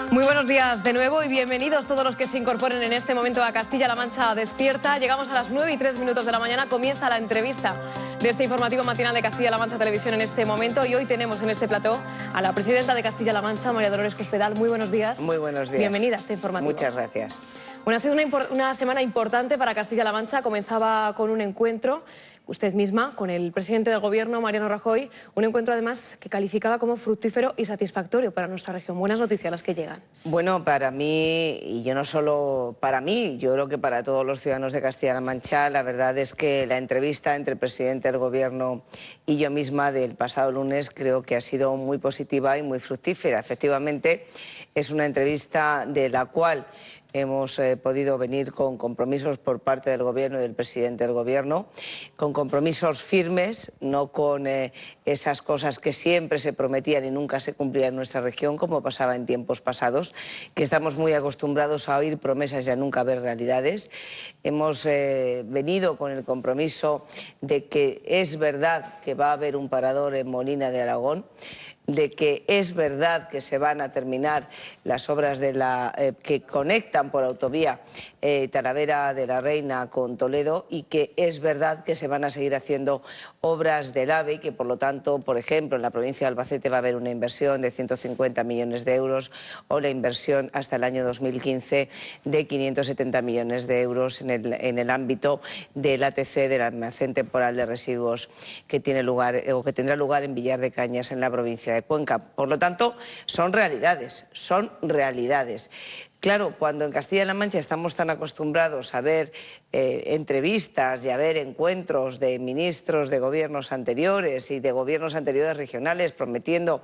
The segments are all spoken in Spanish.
Muy buenos días de nuevo y bienvenidos todos los que se incorporen en este momento a Castilla-La Mancha Despierta. Llegamos a las 9:03 de la mañana, comienza la entrevista de este informativo matinal de Castilla-La Mancha Televisión en este momento y hoy tenemos en este plató a la presidenta de Castilla-La Mancha, María Dolores Cospedal. Muy buenos días. Muy buenos días. Bienvenida a este informativo. Muchas gracias. Bueno, ha sido una semana importante para Castilla-La Mancha. Comenzaba con un encuentro, usted misma, con el presidente del Gobierno, Mariano Rajoy. Un encuentro, además, que calificaba como fructífero y satisfactorio para nuestra región. Buenas noticias las que llegan. Bueno, para mí, y yo no solo para mí, yo creo que para todos los ciudadanos de Castilla-La Mancha, la verdad es que la entrevista entre el presidente del Gobierno y yo misma del pasado lunes creo que ha sido muy positiva y muy fructífera. Efectivamente, es una entrevista de la cual hemos podido venir con compromisos por parte del Gobierno y del presidente del Gobierno, con compromisos firmes, no con esas cosas que siempre se prometían y nunca se cumplían en nuestra región, como pasaba en tiempos pasados, que estamos muy acostumbrados a oír promesas y a nunca ver realidades. Hemos venido con el compromiso de que es verdad que va a haber un parador en Molina de Aragón, de que es verdad que se van a terminar las obras que conectan por autovía Talavera de la Reina con Toledo y que es verdad que se van a seguir haciendo obras del AVE y que, por lo tanto, por ejemplo, en la provincia de Albacete va a haber una inversión de 150 millones de euros o la inversión hasta el año 2015 de 570 millones de euros en el ámbito del ATC, del almacén temporal de residuos que tiene lugar o que tendrá lugar en Villar de Cañas, en la provincia de Cuenca. Por lo tanto, son realidades, son realidades. Claro, cuando en Castilla-La Mancha estamos tan acostumbrados a ver entrevistas y a ver encuentros de ministros de gobiernos anteriores y de gobiernos anteriores regionales prometiendo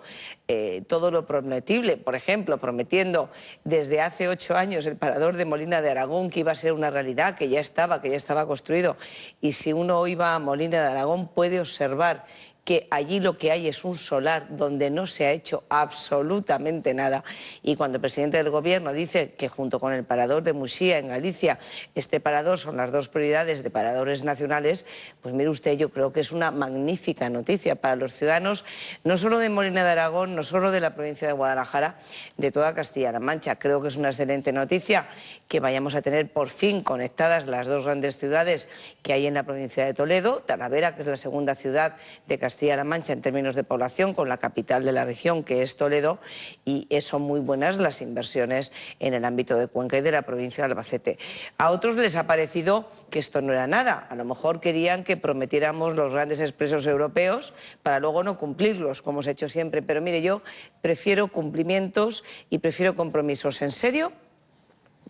todo lo prometible, por ejemplo, prometiendo desde hace 8 años el parador de Molina de Aragón, que iba a ser una realidad, que ya estaba construido, y si uno iba a Molina de Aragón puede observar que allí lo que hay es un solar donde no se ha hecho absolutamente nada. Y cuando el presidente del Gobierno dice que junto con el parador de Muxía en Galicia, este parador son las dos prioridades de paradores nacionales, pues mire usted, yo creo que es una magnífica noticia para los ciudadanos, no solo de Molina de Aragón, no solo de la provincia de Guadalajara, de toda Castilla-La Mancha. Creo que es una excelente noticia que vayamos a tener por fin conectadas las dos grandes ciudades que hay en la provincia de Toledo, Talavera, que es la segunda ciudad de Castilla-La Mancha en términos de población, con la capital de la región, que es Toledo, y son muy buenas las inversiones en el ámbito de Cuenca y de la provincia de Albacete. A otros les ha parecido que esto no era nada, a lo mejor querían que prometiéramos los grandes expresos europeos para luego no cumplirlos, como se ha hecho siempre, pero mire, yo prefiero cumplimientos y prefiero compromisos en serio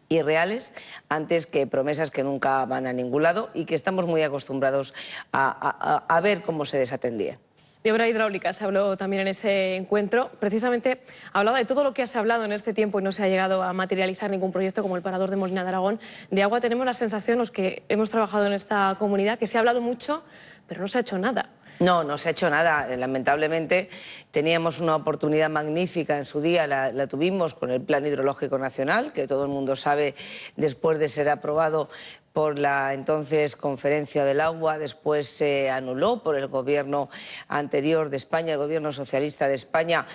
y reales antes que promesas que nunca van a ningún lado y que estamos muy acostumbrados a ver cómo se desatendían. De obra hidráulica se habló también en ese encuentro. Precisamente hablaba de todo lo que se ha hablado en este tiempo y no se ha llegado a materializar ningún proyecto como el parador de Molina de Aragón. De agua tenemos la sensación, los que hemos trabajado en esta comunidad, que se ha hablado mucho, pero no se ha hecho nada. No, no se ha hecho nada. Lamentablemente teníamos una oportunidad magnífica en su día, la tuvimos con el Plan Hidrológico Nacional, que todo el mundo sabe después de ser aprobado por la entonces Conferencia del Agua, después se anuló por el gobierno anterior de España, el gobierno socialista de España,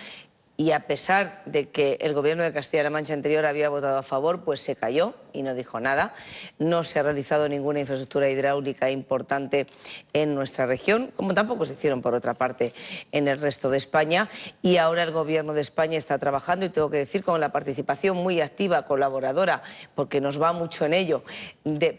y a pesar de que el gobierno de Castilla-La Mancha anterior había votado a favor, pues se cayó y no dijo nada. No se ha realizado ninguna infraestructura hidráulica importante en nuestra región, como tampoco se hicieron, por otra parte, en el resto de España. Y ahora el gobierno de España está trabajando, y tengo que decir, con la participación muy activa, colaboradora, porque nos va mucho en ello,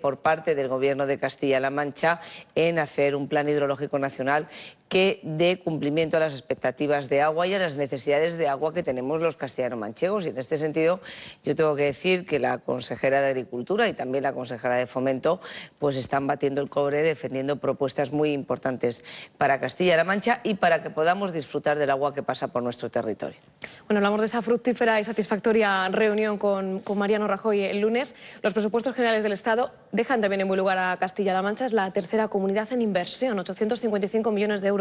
por parte del gobierno de Castilla-La Mancha, en hacer un plan hidrológico nacional que dé cumplimiento a las expectativas de agua y a las necesidades de agua que tenemos los castellano-manchegos. Y en este sentido yo tengo que decir que la consejera de Agricultura y también la consejera de Fomento pues están batiendo el cobre, defendiendo propuestas muy importantes para Castilla-La Mancha y para que podamos disfrutar del agua que pasa por nuestro territorio. Bueno, hablamos de esa fructífera y satisfactoria reunión con Mariano Rajoy el lunes. Los presupuestos generales del Estado dejan también en buen lugar a Castilla-La Mancha. Es la tercera comunidad en inversión, 855 millones de euros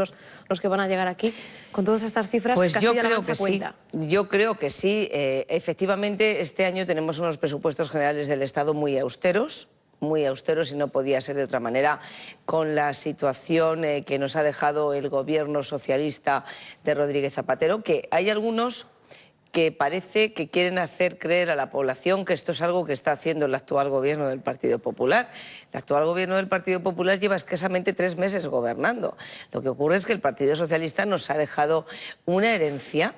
los que van a llegar aquí. Con todas estas cifras, pues Castilla-La Mancha cuenta. Yo creo que sí. Efectivamente, este año tenemos unos presupuestos generales del Estado muy austeros y no podía ser de otra manera con la situación que nos ha dejado el gobierno socialista de Rodríguez Zapatero, que hay algunos que parece que quieren hacer creer a la población que esto es algo que está haciendo el actual gobierno del Partido Popular. El actual gobierno del Partido Popular lleva escasamente 3 meses gobernando. Lo que ocurre es que el Partido Socialista nos ha dejado una herencia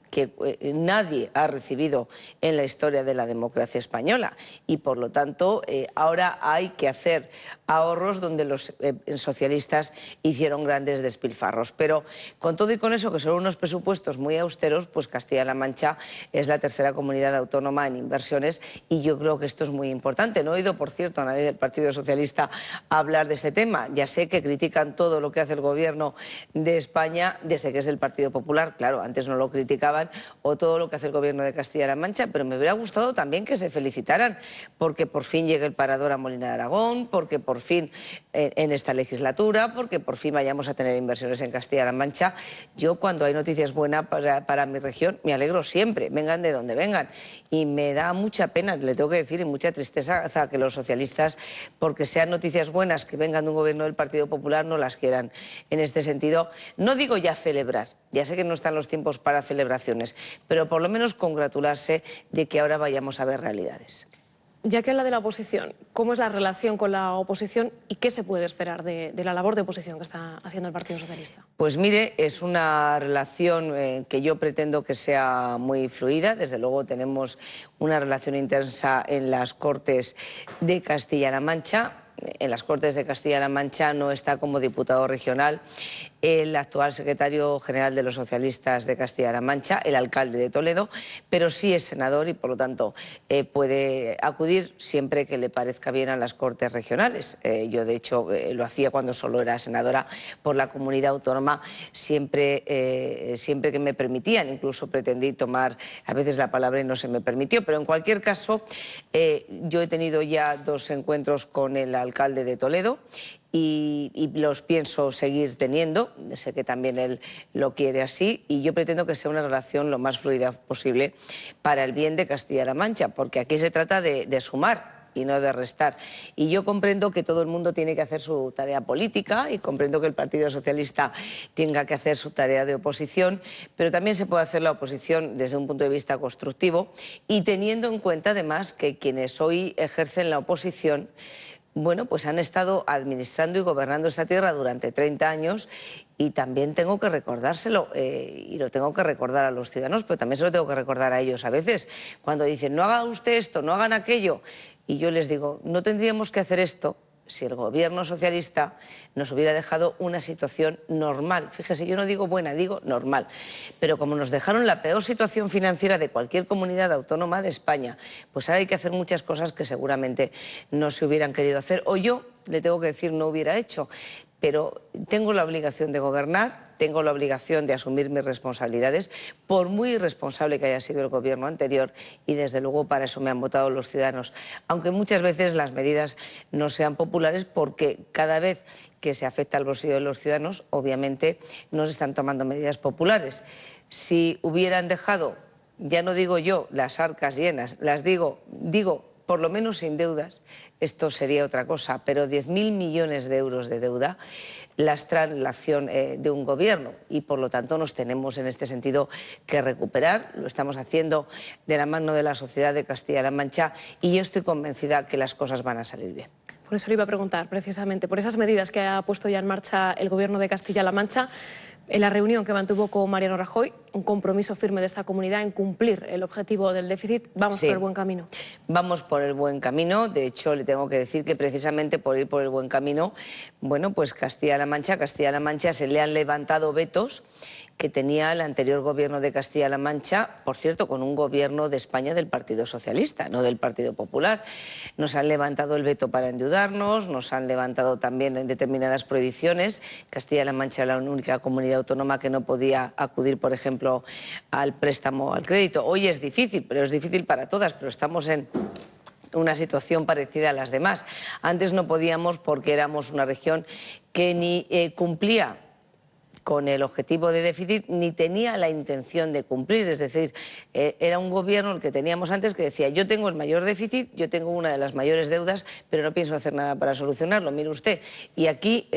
que nadie ha recibido en la historia de la democracia española y por lo tanto ahora hay que hacer ahorros donde los socialistas hicieron grandes despilfarros. Pero con todo y con eso, que son unos presupuestos muy austeros, pues Castilla-La Mancha es la tercera comunidad autónoma en inversiones y yo creo que esto es muy importante. No he oído, por cierto, a nadie del Partido Socialista hablar de este tema. Ya sé que critican todo lo que hace el gobierno de España desde que es del Partido Popular. Claro, antes no lo criticaban, o todo lo que hace el gobierno de Castilla-La Mancha, pero me hubiera gustado también que se felicitaran porque por fin llegue el parador a Molina de Aragón, porque por fin en esta legislatura, porque por fin vayamos a tener inversiones en Castilla-La Mancha. Yo cuando hay noticias buenas para mi región me alegro siempre, vengan de donde vengan, y me da mucha pena, le tengo que decir, y mucha tristeza que los socialistas, porque sean noticias buenas que vengan de un gobierno del Partido Popular, no las quieran. En este sentido, no digo ya celebrar, ya sé que no están los tiempos para celebraciones, pero por lo menos congratularse de que ahora vayamos a ver realidades. Ya que habla de la oposición, ¿cómo es la relación con la oposición y qué se puede esperar de la labor de oposición que está haciendo el Partido Socialista? Pues mire, es una relación que yo pretendo que sea muy fluida. Desde luego tenemos una relación intensa en las Cortes de Castilla-La Mancha. En las Cortes de Castilla-La Mancha no está como diputado regional el actual secretario general de los socialistas de Castilla-La Mancha, el alcalde de Toledo, pero sí es senador y por lo tanto puede acudir siempre que le parezca bien a las Cortes regionales. Yo de hecho lo hacía cuando solo era senadora por la comunidad autónoma, siempre que me permitían, incluso pretendí tomar a veces la palabra y no se me permitió, pero en cualquier caso yo he tenido ya 2 encuentros con el alcalde de Toledo y los pienso seguir teniendo. Sé que también él lo quiere así y yo pretendo que sea una relación lo más fluida posible para el bien de Castilla-La Mancha, porque aquí se trata de sumar y no de restar. Y yo comprendo que todo el mundo tiene que hacer su tarea política y comprendo que el Partido Socialista tenga que hacer su tarea de oposición, pero también se puede hacer la oposición desde un punto de vista constructivo y teniendo en cuenta además que quienes hoy ejercen la oposición, bueno, pues han estado administrando y gobernando esta tierra durante 30 años y también tengo que recordárselo y lo tengo que recordar a los ciudadanos, pero también se lo tengo que recordar a ellos a veces cuando dicen no haga usted esto, no hagan aquello, y yo les digo no tendríamos que hacer esto si el gobierno socialista nos hubiera dejado una situación normal. Fíjese, yo no digo buena, digo normal. Pero como nos dejaron la peor situación financiera de cualquier comunidad autónoma de España, pues ahora hay que hacer muchas cosas que seguramente no se hubieran querido hacer. O yo, le tengo que decir, no hubiera hecho. Pero tengo la obligación de gobernar, tengo la obligación de asumir mis responsabilidades, por muy irresponsable que haya sido el gobierno anterior, y desde luego para eso me han votado los ciudadanos. Aunque muchas veces las medidas no sean populares, porque cada vez que se afecta al bolsillo de los ciudadanos, obviamente no se están tomando medidas populares. Si hubieran dejado, ya no digo yo, las arcas llenas, las digo por lo menos sin deudas, esto sería otra cosa, pero 10.000 millones de euros de deuda lastran la acción de un gobierno y por lo tanto nos tenemos en este sentido que recuperar. Lo estamos haciendo de la mano de la sociedad de Castilla-La Mancha y yo estoy convencida que las cosas van a salir bien. Por eso le iba a preguntar, precisamente, por esas medidas que ha puesto ya en marcha el gobierno de Castilla-La Mancha, en la reunión que mantuvo con Mariano Rajoy, un compromiso firme de esta comunidad en cumplir el objetivo del déficit. ¿Vamos por el buen camino? Vamos por el buen camino. De hecho, le tengo que decir que precisamente por ir por el buen camino, bueno, pues Castilla-La Mancha se le han levantado vetos que tenía el anterior gobierno de Castilla-La Mancha, por cierto, con un gobierno de España del Partido Socialista, no del Partido Popular. Nos han levantado el veto para endeudarnos, nos han levantado también en determinadas prohibiciones. Castilla-La Mancha era la única comunidad autónoma que no podía acudir, por ejemplo, al préstamo, al crédito. Hoy es difícil, pero es difícil para todas, pero estamos en una situación parecida a las demás. Antes no podíamos porque éramos una región que ni cumplía con el objetivo de déficit ni tenía la intención de cumplir. Es decir, era un gobierno el que teníamos antes que decía: yo tengo el mayor déficit, yo tengo una de las mayores deudas, pero no pienso hacer nada para solucionarlo. Mire usted, y aquí,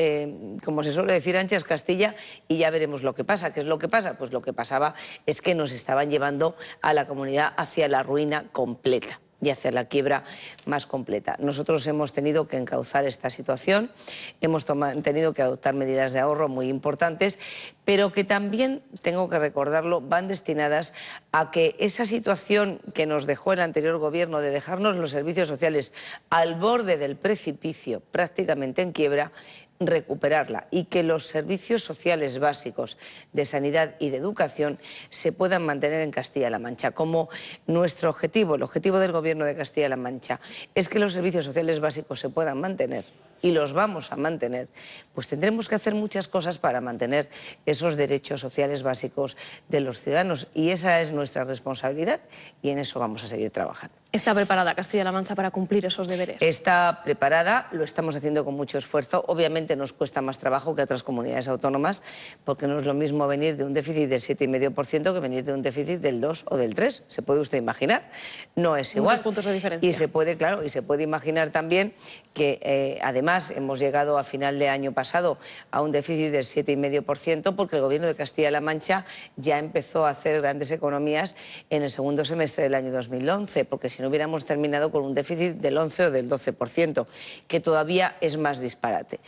como se suele decir, anchas Castilla y ya veremos lo que pasa. ¿Qué es lo que pasa? Pues lo que pasaba es que nos estaban llevando a la comunidad hacia la ruina completa y hacia la quiebra más completa. Nosotros hemos tenido que encauzar esta situación, hemos tenido que adoptar medidas de ahorro muy importantes, pero que también, tengo que recordarlo, van destinadas a que esa situación que nos dejó el anterior gobierno de dejarnos los servicios sociales al borde del precipicio, prácticamente en quiebra, recuperarla y que los servicios sociales básicos de sanidad y de educación se puedan mantener en Castilla-La Mancha. Como nuestro objetivo, el objetivo del Gobierno de Castilla-La Mancha es que los servicios sociales básicos se puedan mantener y los vamos a mantener, pues tendremos que hacer muchas cosas para mantener esos derechos sociales básicos de los ciudadanos y esa es nuestra responsabilidad y en eso vamos a seguir trabajando. ¿Está preparada Castilla-La Mancha para cumplir esos deberes? Está preparada, lo estamos haciendo con mucho esfuerzo. Obviamente nos cuesta más trabajo que otras comunidades autónomas porque no es lo mismo venir de un déficit del 7,5% que venir de un déficit del 2 o del 3. ¿Se puede usted imaginar? No es igual. Muchos puntos de diferencia. Y se puede, claro, y se puede imaginar también que además hemos llegado a final de año pasado a un déficit del 7,5% porque el Gobierno de Castilla-La Mancha ya empezó a hacer grandes economías en el segundo semestre del año 2011, porque si no hubiéramos terminado con un déficit del 11 o del 12%, que todavía es más disparate.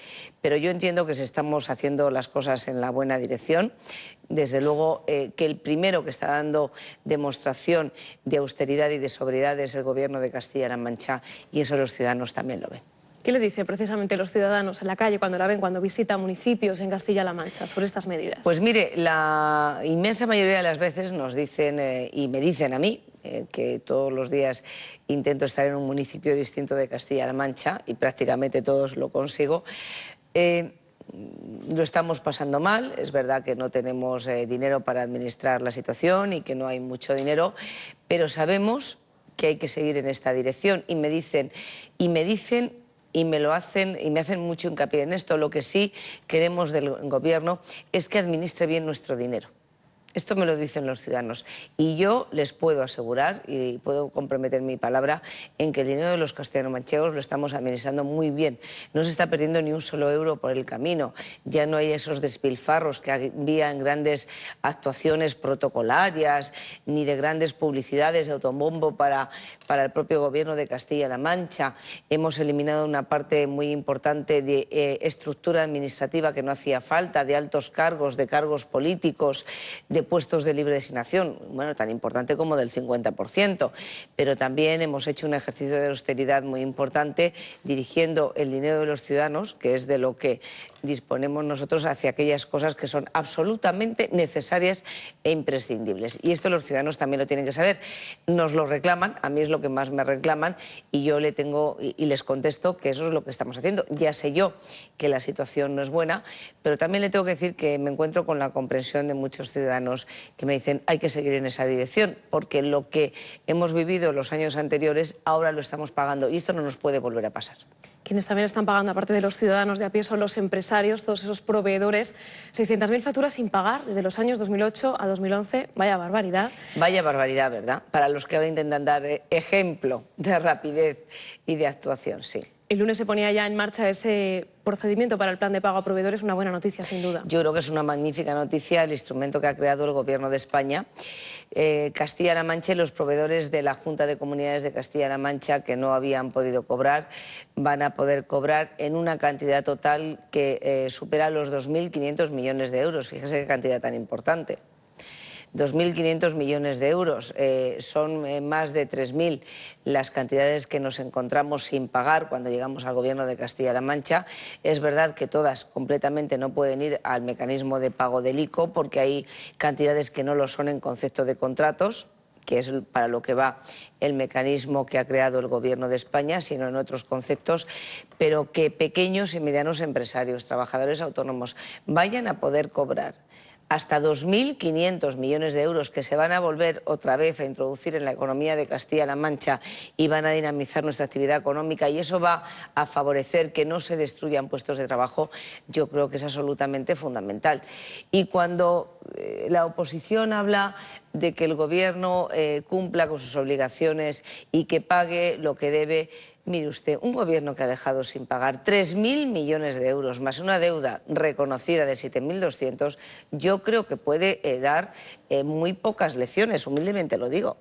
Pero yo entiendo que se estamos haciendo las cosas en la buena dirección. Desde luego que el primero que está dando demostración de austeridad y de sobriedad es el Gobierno de Castilla-La Mancha y eso los ciudadanos también lo ven. ¿Qué le dicen precisamente los ciudadanos en la calle cuando la ven, cuando visitan municipios en Castilla-La Mancha sobre estas medidas? Pues mire, la inmensa mayoría de las veces nos dicen, y me dicen a mí, que todos los días intento estar en un municipio distinto de Castilla-La Mancha y prácticamente todos lo consigo, lo estamos pasando mal. Es verdad que no tenemos dinero para administrar la situación y que no hay mucho dinero, pero sabemos que hay que seguir en esta dirección y me dicen y me lo hacen y me hacen mucho hincapié en esto. Lo que sí queremos del Gobierno es que administre bien nuestro dinero. Esto me lo dicen los ciudadanos y yo les puedo asegurar y puedo comprometer mi palabra en que el dinero de los castellano-manchegos lo estamos administrando muy bien. No se está perdiendo ni un solo euro por el camino. Ya no hay esos despilfarros que había en grandes actuaciones protocolarias ni de grandes publicidades de autobombo para el propio Gobierno de Castilla-La Mancha. Hemos eliminado una parte muy importante de estructura administrativa que no hacía falta, de altos cargos, de cargos políticos, de puestos de libre designación, bueno, tan importante como del 50%, pero también hemos hecho un ejercicio de austeridad muy importante dirigiendo el dinero de los ciudadanos, que es de lo que disponemos nosotros, hacia aquellas cosas que son absolutamente necesarias e imprescindibles. Y esto los ciudadanos también lo tienen que saber. Nos lo reclaman, a mí es lo que más me reclaman y yo le tengo y les contesto que eso es lo que estamos haciendo. Ya sé yo que la situación no es buena, pero también le tengo que decir que me encuentro con la comprensión de muchos ciudadanos que me dicen hay que seguir en esa dirección porque lo que hemos vivido los años anteriores ahora lo estamos pagando y esto no nos puede volver a pasar. Quienes también están pagando, aparte de los ciudadanos de a pie, son los empresarios, todos esos proveedores. 600.000 facturas sin pagar desde los años 2008 a 2011. Vaya barbaridad. Vaya barbaridad, ¿verdad? Para los que ahora intentan dar ejemplo de rapidez y de actuación, sí. El lunes se ponía ya en marcha ese procedimiento para el plan de pago a proveedores, una buena noticia, sin duda. Yo creo que es una magnífica noticia el instrumento que ha creado el Gobierno de España. Castilla-La Mancha y los proveedores de la Junta de Comunidades de Castilla-La Mancha que no habían podido cobrar van a poder cobrar en una cantidad total que supera los 2.500 millones de euros. Fíjese qué cantidad tan importante. 2.500 millones de euros, son más de 3.000 las cantidades que nos encontramos sin pagar cuando llegamos al Gobierno de Castilla-La Mancha. Es verdad que todas completamente no pueden ir al mecanismo de pago del ICO porque hay cantidades que no lo son en concepto de contratos, que es para lo que va el mecanismo que ha creado el Gobierno de España, sino en otros conceptos, pero que pequeños y medianos empresarios, trabajadores autónomos, vayan a poder cobrar hasta 2.500 millones de euros que se van a volver otra vez a introducir en la economía de Castilla-La Mancha y van a dinamizar nuestra actividad económica, y eso va a favorecer que no se destruyan puestos de trabajo, yo creo que es absolutamente fundamental. Y cuando la oposición habla de que el Gobierno cumpla con sus obligaciones y que pague lo que debe, mire usted, un Gobierno que ha dejado sin pagar 3.000 millones de euros más una deuda reconocida de 7.200, yo creo que puede dar muy pocas lecciones, humildemente lo digo.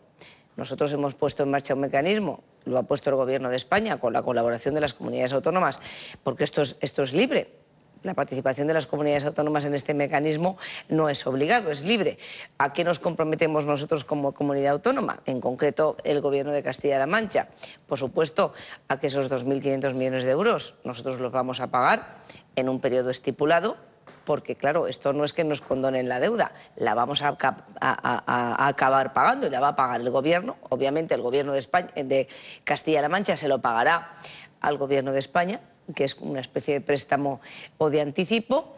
Nosotros hemos puesto en marcha un mecanismo, lo ha puesto el Gobierno de España con la colaboración de las comunidades autónomas, porque esto es libre. La participación de las comunidades autónomas en este mecanismo no es obligado, es libre. ¿A qué nos comprometemos nosotros como comunidad autónoma? En concreto, el Gobierno de Castilla-La Mancha. Por supuesto, a que esos 2.500 millones de euros nosotros los vamos a pagar en un periodo estipulado, porque, claro, esto no es que nos condonen la deuda, la vamos a acabar pagando y la va a pagar el Gobierno. Obviamente, el Gobierno de España, de Castilla-La Mancha se lo pagará al Gobierno de España, que es una especie de préstamo o de anticipo.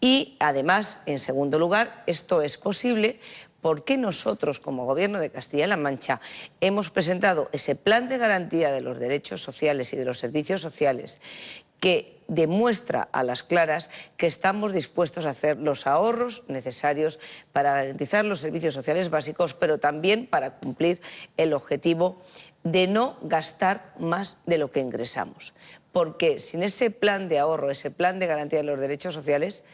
Y además, en segundo lugar, esto es posible porque nosotros, como Gobierno de Castilla-La Mancha, hemos presentado ese plan de garantía de los derechos sociales y de los servicios sociales que demuestra a las claras que estamos dispuestos a hacer los ahorros necesarios para garantizar los servicios sociales básicos, pero también para cumplir el objetivo de no gastar más de lo que ingresamos. Porque sin ese plan de ahorro, ese plan de garantía de los derechos sociales,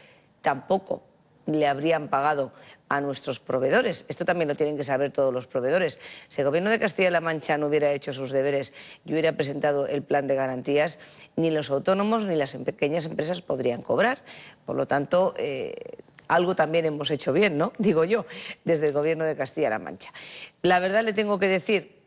tampoco le habrían pagado a nuestros proveedores. Esto también lo tienen que saber todos los proveedores. Si el Gobierno de Castilla-La Mancha no hubiera hecho sus deberes y hubiera presentado el plan de garantías, ni los autónomos ni las pequeñas empresas podrían cobrar. Por lo tanto, algo también hemos hecho bien, ¿no? Digo yo, desde el Gobierno de Castilla-La Mancha. La verdad, le tengo que decir,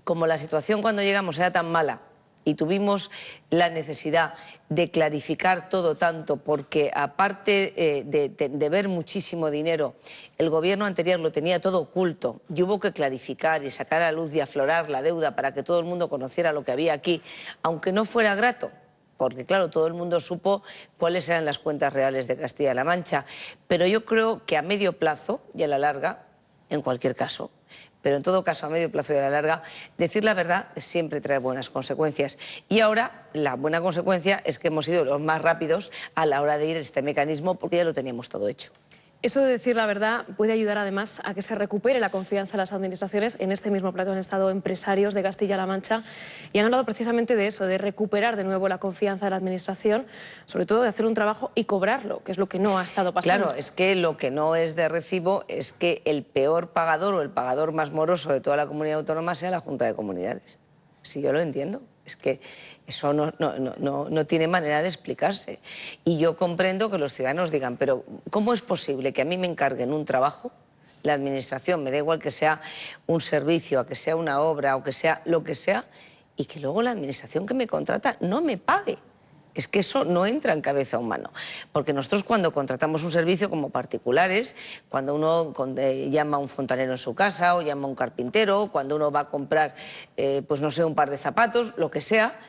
como la situación cuando llegamos era tan mala y tuvimos la necesidad de clarificar todo tanto, porque aparte de ver muchísimo dinero, el Gobierno anterior lo tenía todo oculto y hubo que clarificar y sacar a la luz y aflorar la deuda para que todo el mundo conociera lo que había aquí, aunque no fuera grato. Porque, claro, todo el mundo supo cuáles eran las cuentas reales de Castilla-La Mancha. Pero yo creo que a medio plazo y a la larga, en cualquier caso, pero en todo caso a medio plazo y a la larga, decir la verdad siempre trae buenas consecuencias. Y ahora la buena consecuencia es que hemos sido los más rápidos a la hora de ir a este mecanismo, porque ya lo teníamos todo hecho. Eso de decir la verdad puede ayudar además a que se recupere la confianza en las administraciones. En este mismo plato han estado empresarios de Castilla-La Mancha y han hablado precisamente de eso, de recuperar de nuevo la confianza de la administración, sobre todo de hacer un trabajo y cobrarlo, que es lo que no ha estado pasando. Claro, es que lo que no es de recibo es que el peor pagador o el pagador más moroso de toda la comunidad autónoma sea la Junta de Comunidades. Si yo lo entiendo, es que eso no tiene manera de explicarse. Y yo comprendo que los ciudadanos digan, pero ¿cómo es posible que a mí me encarguen un trabajo, la administración, me da igual que sea un servicio, a que sea una obra o que sea lo que sea, y que luego la administración que me contrata no me pague? Es que eso no entra en cabeza humana, porque nosotros cuando contratamos un servicio como particulares, cuando uno llama a un fontanero en su casa o llama a un carpintero, cuando uno va a comprar, pues no sé, un par de zapatos, lo que sea,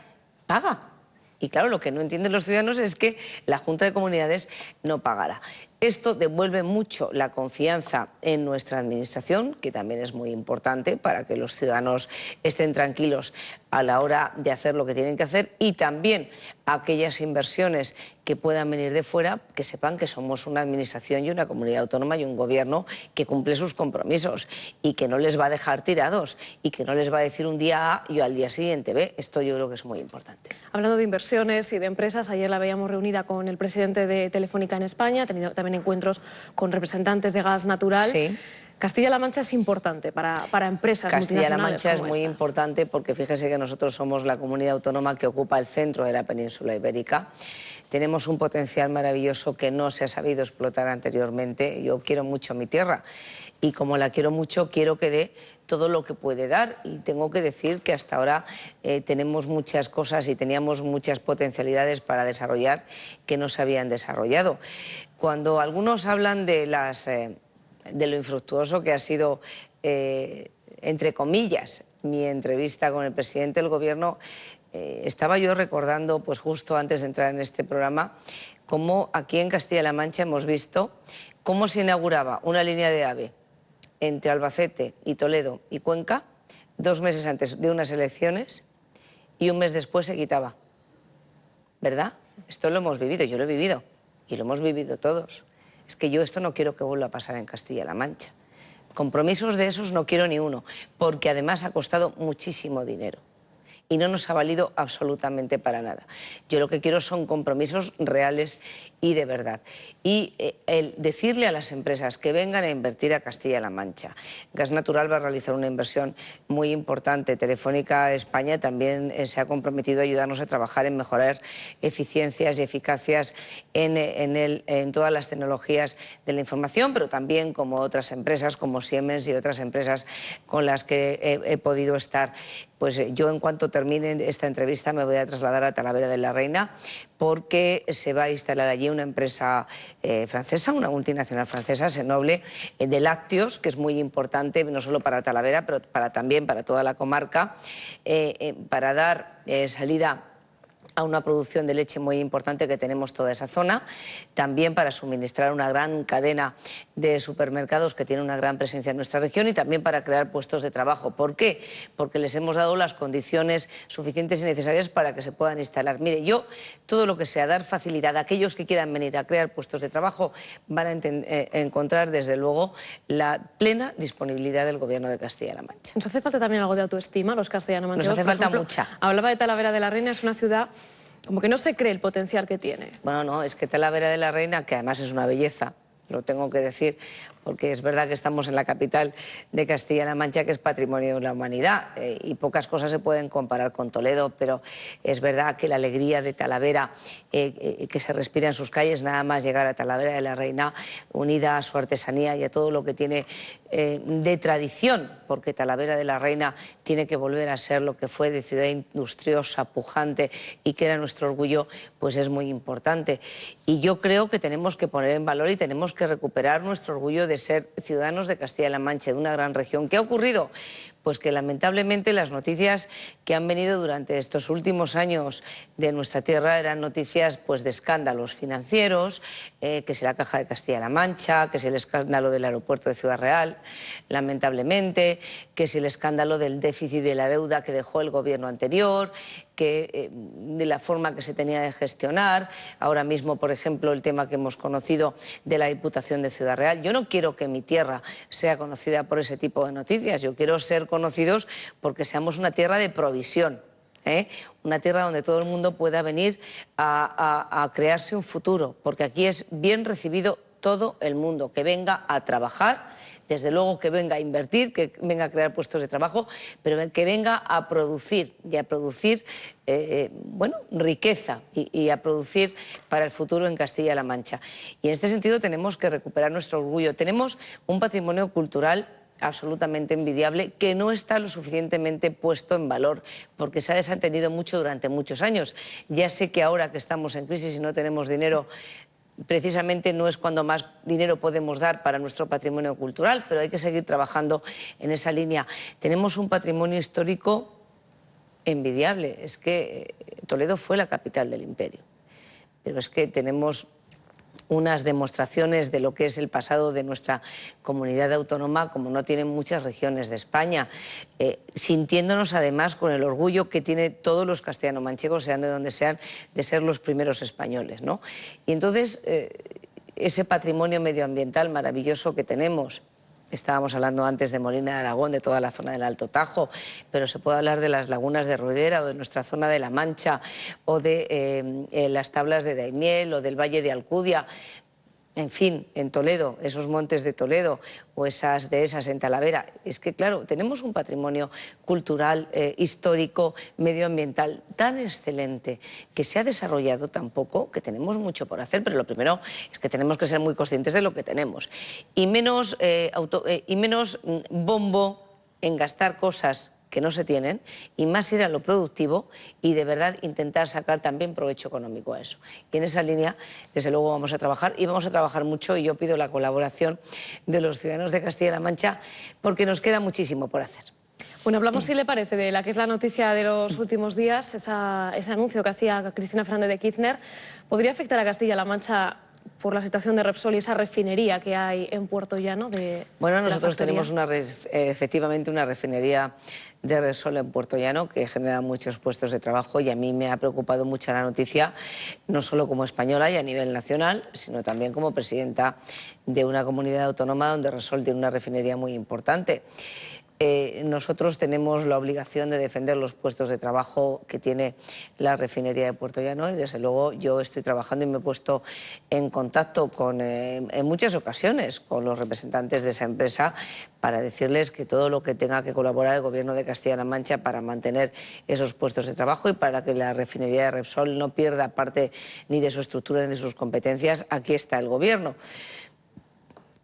paga. Y claro, lo que no entienden los ciudadanos es que la Junta de Comunidades no pagará. Esto devuelve mucho la confianza en nuestra administración, que también es muy importante para que los ciudadanos estén tranquilos a la hora de hacer lo que tienen que hacer, y también aquellas inversiones que puedan venir de fuera, que sepan que somos una administración y una comunidad autónoma y un gobierno que cumple sus compromisos y que no les va a dejar tirados y que no les va a decir un día A y al día siguiente B. Esto yo creo que es muy importante. Hablando de inversiones y de empresas, ayer la veíamos reunida con el presidente de Telefónica en España, ha tenido también encuentros con representantes de gas natural. Sí. Castilla-La Mancha es importante para empresas multinacionales. Castilla-La Mancha es muy estas. importante porque fíjese que nosotros somos la comunidad autónoma que ocupa el centro de la península ibérica. Tenemos un potencial maravilloso que no se ha sabido explotar anteriormente. Yo quiero mucho mi tierra y como la quiero mucho, quiero que dé todo lo que puede dar, y tengo que decir que hasta ahora tenemos muchas cosas y teníamos muchas potencialidades para desarrollar que no se habían desarrollado. Cuando algunos hablan de lo infructuoso que ha sido, entre comillas, mi entrevista con el presidente del Gobierno, estaba yo recordando, pues justo antes de entrar en este programa, cómo aquí en Castilla-La Mancha hemos visto cómo se inauguraba una línea de AVE entre Albacete y Toledo y Cuenca 2 meses antes de unas elecciones y un mes después se quitaba. ¿Verdad? Esto lo hemos vivido, yo lo he vivido y lo hemos vivido todos. Es que yo esto no quiero que vuelva a pasar en Castilla-La Mancha. Compromisos de esos no quiero ni uno, porque además ha costado muchísimo dinero y no nos ha valido absolutamente para nada. Yo lo que quiero son compromisos reales y de verdad. Y el decirle a las empresas que vengan a invertir a Castilla-La Mancha. Gas Natural va a realizar una inversión muy importante. Telefónica España también se ha comprometido a ayudarnos a trabajar en mejorar eficiencias y eficacias en todas las tecnologías de la información, pero también como otras empresas, como Siemens y otras empresas con las que he podido estar. Pues yo, en cuanto termine esta entrevista, me voy a trasladar a Talavera de la Reina, porque se va a instalar allí una empresa francesa, una multinacional francesa, Senoble, de lácteos, que es muy importante no solo para Talavera, pero también para toda la comarca, para dar salida a una producción de leche muy importante que tenemos toda esa zona, también para suministrar una gran cadena de supermercados que tiene una gran presencia en nuestra región y también para crear puestos de trabajo. ¿Por qué? Porque les hemos dado las condiciones suficientes y necesarias para que se puedan instalar. Mire, yo todo lo que sea dar facilidad a aquellos que quieran venir a crear puestos de trabajo van a encontrar desde luego la plena disponibilidad del Gobierno de Castilla-La Mancha. Nos hace falta también algo de autoestima los castellano-manchegos. Nos hace falta mucha. Hablaba de Talavera de la Reina, es una ciudad como que no se cree el potencial que tiene. Bueno, no, es que Talavera de la Reina, que además es una belleza, lo tengo que decir, porque es verdad que estamos en la capital de Castilla-La Mancha, que es patrimonio de la humanidad, y pocas cosas se pueden comparar con Toledo, pero es verdad que la alegría de Talavera, que se respira en sus calles, nada más llegar a Talavera de la Reina, unida a su artesanía y a todo lo que tiene de tradición, porque Talavera de la Reina tiene que volver a ser lo que fue, de ciudad industriosa, pujante, y que era nuestro orgullo, pues es muy importante. Y yo creo que tenemos que poner en valor y tenemos que recuperar nuestro orgullo de ser ciudadanos de Castilla-La Mancha, de una gran región. ¿Qué ha ocurrido? Pues que lamentablemente las noticias que han venido durante estos últimos años de nuestra tierra eran noticias pues de escándalos financieros, que si la Caja de Castilla-La Mancha, que si el escándalo del aeropuerto de Ciudad Real, lamentablemente, que si el escándalo del déficit de la deuda que dejó el gobierno anterior, que de la forma que se tenía de gestionar. Ahora mismo, por ejemplo, el tema que hemos conocido de la Diputación de Ciudad Real. Yo no quiero que mi tierra sea conocida por ese tipo de noticias, yo quiero ser conocidos porque seamos una tierra de provisión, una tierra donde todo el mundo pueda venir a crearse un futuro, porque aquí es bien recibido todo el mundo, que venga a trabajar, desde luego que venga a invertir, que venga a crear puestos de trabajo, pero que venga a producir y a producir bueno, riqueza y a producir para el futuro en Castilla-La Mancha. Y en este sentido tenemos que recuperar nuestro orgullo. Tenemos un patrimonio cultural absolutamente envidiable que no está lo suficientemente puesto en valor, porque se ha desatendido mucho durante muchos años. Ya sé que ahora que estamos en crisis y no tenemos dinero, precisamente no es cuando más dinero podemos dar para nuestro patrimonio cultural, pero hay que seguir trabajando en esa línea. Tenemos un patrimonio histórico envidiable. Es que Toledo fue la capital del imperio, pero es que tenemos unas demostraciones de lo que es el pasado de nuestra comunidad autónoma como no tienen muchas regiones de España, sintiéndonos además con el orgullo que tienen todos los castellano-manchegos, sean de donde sean, de ser los primeros españoles, ¿no? Y entonces ese patrimonio medioambiental maravilloso que tenemos. Estábamos hablando antes de Molina de Aragón, de toda la zona del Alto Tajo, pero se puede hablar de las lagunas de Ruidera o de nuestra zona de La Mancha o de las tablas de Daimiel o del Valle de Alcudia. En fin, en Toledo, esos montes de Toledo o esas dehesas en Talavera. Es que, claro, tenemos un patrimonio cultural, histórico, medioambiental tan excelente que se ha desarrollado tan poco, que tenemos mucho por hacer, pero lo primero es que tenemos que ser muy conscientes de lo que tenemos. Y menos bombo en gastar cosas que no se tienen y más ir a lo productivo y de verdad intentar sacar también provecho económico a eso. Y en esa línea, desde luego, vamos a trabajar y vamos a trabajar mucho, y yo pido la colaboración de los ciudadanos de Castilla-La Mancha porque nos queda muchísimo por hacer. Bueno, hablamos, si le parece, de la que es la noticia de los últimos días, ese anuncio que hacía Cristina Fernández de Kirchner. ¿Podría afectar a Castilla-La Mancha por la situación de Repsol y esa refinería que hay en Puerto Llano Bueno, nosotros tenemos efectivamente una refinería de Repsol en Puerto Llano que genera muchos puestos de trabajo, y a mí me ha preocupado mucho la noticia, no solo como española y a nivel nacional, sino también como presidenta de una comunidad autónoma donde Repsol tiene una refinería muy importante. Nosotros tenemos la obligación de defender los puestos de trabajo que tiene la refinería de Puerto Llano, y desde luego yo estoy trabajando y me he puesto en contacto en muchas ocasiones con los representantes de esa empresa para decirles que todo lo que tenga que colaborar el Gobierno de Castilla-La Mancha para mantener esos puestos de trabajo y para que la refinería de Repsol no pierda parte ni de su estructura ni de sus competencias, aquí está el Gobierno.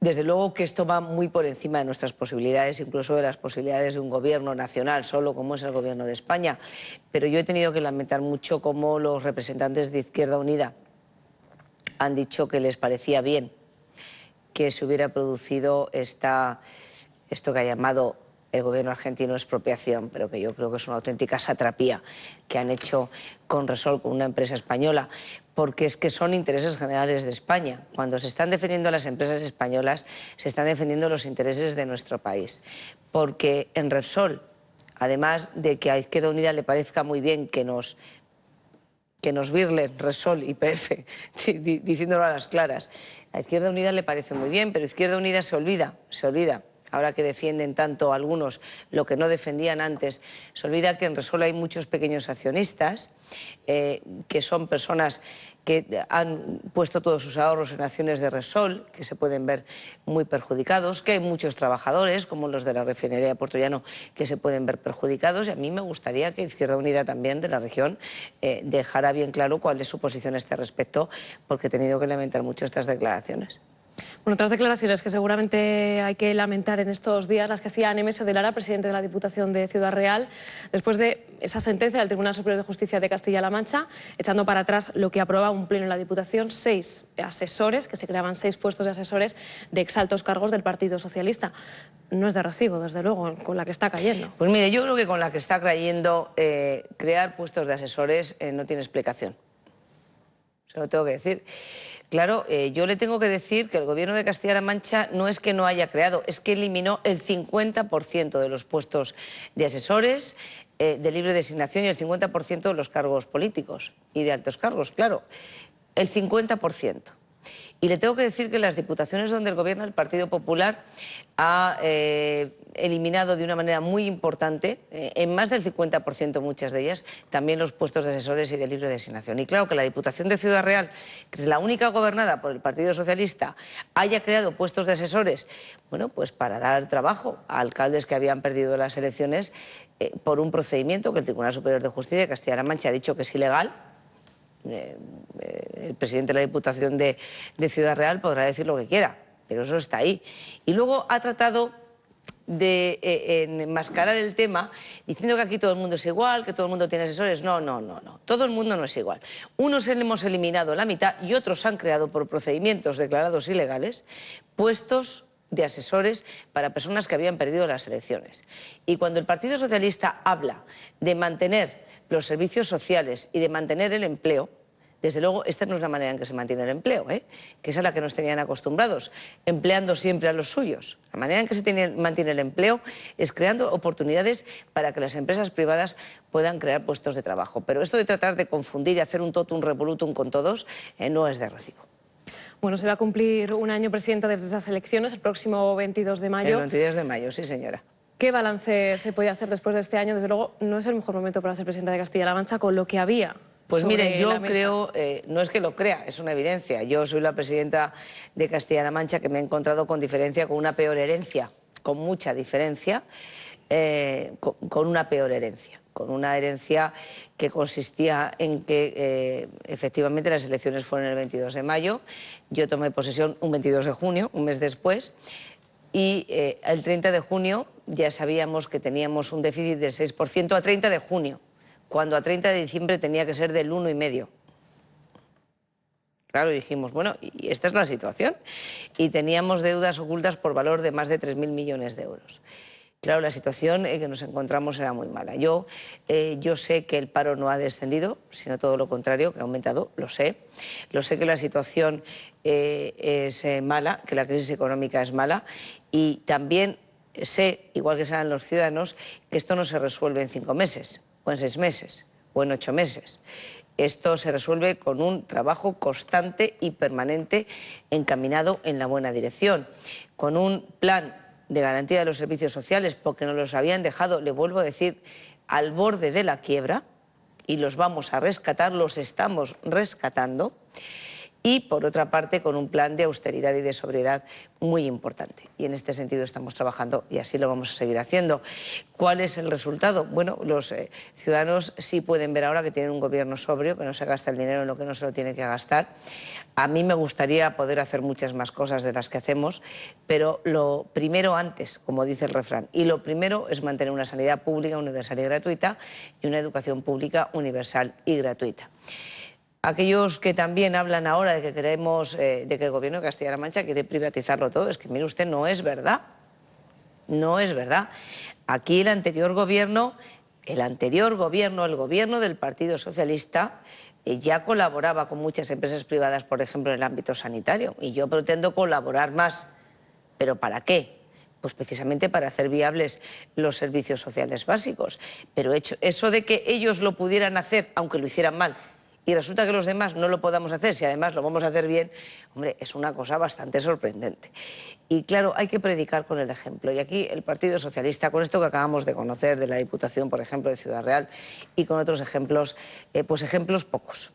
Desde luego que esto va muy por encima de nuestras posibilidades, incluso de las posibilidades de un gobierno nacional, solo como es el Gobierno de España. Pero yo he tenido que lamentar mucho cómo los representantes de Izquierda Unida han dicho que les parecía bien que se hubiera producido esto que ha llamado el Gobierno argentino expropiación, pero que yo creo que es una auténtica satrapía que han hecho con Repsol, con una empresa española, porque es que son intereses generales de España. Cuando se están defendiendo las empresas españolas, se están defendiendo los intereses de nuestro país. Porque en Repsol, además de que a Izquierda Unida le parezca muy bien que nos birlen Repsol y YPF, diciéndolo a las claras, a Izquierda Unida le parece muy bien, pero Izquierda Unida se olvida, ahora que defienden tanto algunos lo que no defendían antes, se olvida que en Repsol hay muchos pequeños accionistas, que son personas que han puesto todos sus ahorros en acciones de Repsol, que se pueden ver muy perjudicados, que hay muchos trabajadores, como los de la refinería de Puerto Llano, que se pueden ver perjudicados, y a mí me gustaría que Izquierda Unida también de la región dejara bien claro cuál es su posición a este respecto, porque he tenido que lamentar mucho estas declaraciones. Bueno, otras declaraciones que seguramente hay que lamentar en estos días, las que hacía Nemesio de Lara, presidente de la Diputación de Ciudad Real, después de esa sentencia del Tribunal Superior de Justicia de Castilla-La Mancha, echando para atrás lo que aprobaba un pleno en la Diputación, 6 asesores, que se creaban 6 puestos de asesores de exaltos cargos del Partido Socialista. No es de recibo, desde luego, con la que está cayendo. Pues mire, yo creo que con la que está cayendo, crear puestos de asesores no tiene explicación. Se lo tengo que decir. Claro, yo le tengo que decir que el Gobierno de Castilla-La Mancha no es que no haya creado, es que eliminó el 50% de los puestos de asesores de libre designación y el 50% de los cargos políticos y de altos cargos, claro, el 50%. Y le tengo que decir que las diputaciones donde el Gobierno del Partido Popular ha eliminado de una manera muy importante, en más del 50% muchas de ellas, también los puestos de asesores y de libre designación. Y claro, que la Diputación de Ciudad Real, que es la única gobernada por el Partido Socialista, haya creado puestos de asesores, bueno, pues para dar trabajo a alcaldes que habían perdido las elecciones por un procedimiento que el Tribunal Superior de Justicia de Castilla-La Mancha ha dicho que es ilegal. El presidente de la Diputación de Ciudad Real podrá decir lo que quiera, pero eso está ahí. Y luego ha tratado de enmascarar el tema diciendo que aquí todo el mundo es igual, que todo el mundo tiene asesores. No, todo el mundo no es igual. Unos hemos eliminado la mitad y otros han creado por procedimientos declarados ilegales puestos de asesores para personas que habían perdido las elecciones. Y cuando el Partido Socialista habla de mantener los servicios sociales y de mantener el empleo, desde luego esta no es la manera en que se mantiene el empleo, que es a la que nos tenían acostumbrados, empleando siempre a los suyos. La manera en que se mantiene el empleo es creando oportunidades para que las empresas privadas puedan crear puestos de trabajo. Pero esto de tratar de confundir y hacer un totum revolutum con todos no es de recibo. Bueno, se va a cumplir un año, presidenta, desde esas elecciones, el próximo 22 de mayo. El 22 de mayo, sí, señora. ¿Qué balance se puede hacer después de este año? Desde luego, no es el mejor momento para ser presidenta de Castilla-La Mancha con lo que había. Pues mire, yo creo, no es que lo crea, es una evidencia. Yo soy la presidenta de Castilla-La Mancha que me he encontrado con diferencia, con una peor herencia, con mucha diferencia, con una peor herencia. Con una herencia que consistía en que efectivamente las elecciones fueron el 22 de mayo, yo tomé posesión un 22 de junio, un mes después, y el 30 de junio ya sabíamos que teníamos un déficit del 6% a 30 de junio, cuando a 30 de diciembre tenía que ser del 1,5%. Claro, dijimos, bueno, y esta es la situación. Y teníamos deudas ocultas por valor de más de 3.000 millones de euros. Claro, la situación en que nos encontramos era muy mala. Yo sé que el paro no ha descendido, sino todo lo contrario, que ha aumentado, lo sé. Lo sé que la situación es mala, que la crisis económica es mala, y también sé, igual que saben los ciudadanos, que esto no se resuelve en 5 meses, o en 6 meses, o en 8 meses. Esto se resuelve con un trabajo constante y permanente encaminado en la buena dirección, con un plan de garantía de los servicios sociales, porque nos los habían dejado, le vuelvo a decir, al borde de la quiebra, y los vamos a rescatar, los estamos rescatando, y por otra parte con un plan de austeridad y de sobriedad muy importante. Y en este sentido estamos trabajando y así lo vamos a seguir haciendo. ¿Cuál es el resultado? Bueno, los ciudadanos sí pueden ver ahora que tienen un gobierno sobrio, que no se gasta el dinero en lo que no se lo tiene que gastar. A mí me gustaría poder hacer muchas más cosas de las que hacemos, pero lo primero antes, como dice el refrán, y lo primero es mantener una sanidad pública, universal y gratuita, y una educación pública, universal y gratuita. Aquellos que también hablan ahora de que queremos, de que el gobierno de Castilla-La Mancha quiere privatizarlo todo, es que mire usted, no es verdad. No es verdad. Aquí el anterior gobierno, el gobierno del Partido Socialista, ya colaboraba con muchas empresas privadas, por ejemplo, en el ámbito sanitario, y yo pretendo colaborar más. ¿Pero para qué? Pues precisamente para hacer viables los servicios sociales básicos. Pero eso de que ellos lo pudieran hacer, aunque lo hicieran mal, y resulta que los demás no lo podamos hacer, si además lo vamos a hacer bien, hombre, es una cosa bastante sorprendente. Y claro, hay que predicar con el ejemplo. Y aquí el Partido Socialista, con esto que acabamos de conocer de la Diputación, por ejemplo, de Ciudad Real, y con otros ejemplos, pues ejemplos pocos.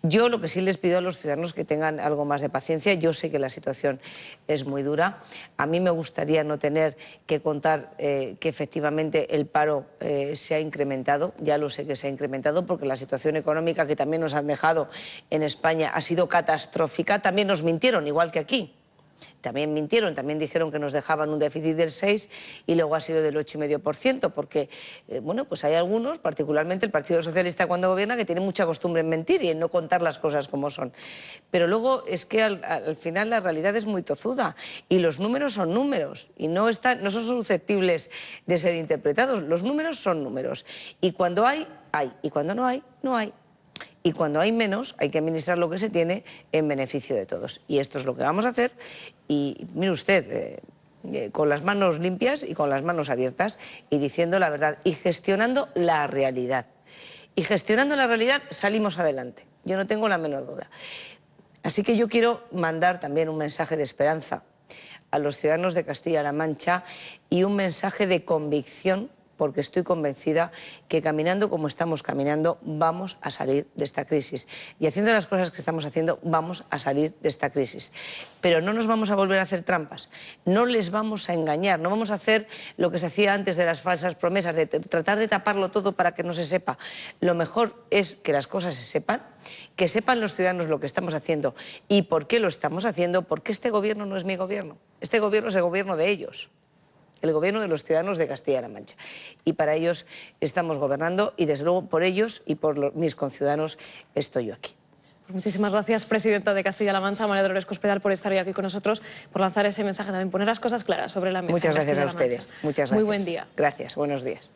Yo lo que sí les pido a los ciudadanos que tengan algo más de paciencia. Yo sé que la situación es muy dura. A mí me gustaría no tener que contar que efectivamente el paro se ha incrementado. Ya lo sé que se ha incrementado porque la situación económica que también nos han dejado en España ha sido catastrófica. También nos mintieron, igual que aquí. También mintieron, también dijeron que nos dejaban un déficit del 6 y luego ha sido del 8,5%, porque, bueno, pues hay algunos, particularmente el Partido Socialista cuando gobierna, que tiene mucha costumbre en mentir y en no contar las cosas como son. Pero luego es que al final la realidad es muy tozuda y los números son números y no son susceptibles de ser interpretados. Los números son números y cuando hay, hay, y cuando no hay, no hay. Y cuando hay menos, hay que administrar lo que se tiene en beneficio de todos. Y esto es lo que vamos a hacer. Y mire usted, con las manos limpias y con las manos abiertas y diciendo la verdad y gestionando la realidad. Y gestionando la realidad salimos adelante. Yo no tengo la menor duda. Así que yo quiero mandar también un mensaje de esperanza a los ciudadanos de Castilla-La Mancha y un mensaje de convicción, porque estoy convencida que caminando como estamos caminando vamos a salir de esta crisis. Y haciendo las cosas que estamos haciendo vamos a salir de esta crisis. Pero no nos vamos a volver a hacer trampas, no les vamos a engañar, no vamos a hacer lo que se hacía antes de las falsas promesas, de tratar de taparlo todo para que no se sepa. Lo mejor es que las cosas se sepan, que sepan los ciudadanos lo que estamos haciendo y por qué lo estamos haciendo, porque este gobierno no es mi gobierno, este gobierno es el gobierno de ellos. El gobierno de los ciudadanos de Castilla-La Mancha. Y para ellos estamos gobernando y desde luego por ellos y por mis conciudadanos estoy yo aquí. Pues muchísimas gracias, presidenta de Castilla-La Mancha, María Dolores Cospedal, por estar hoy aquí con nosotros, por lanzar ese mensaje, también poner las cosas claras sobre la mesa. Muchas gracias a ustedes. Muchas gracias. Muy buen día. Gracias, buenos días.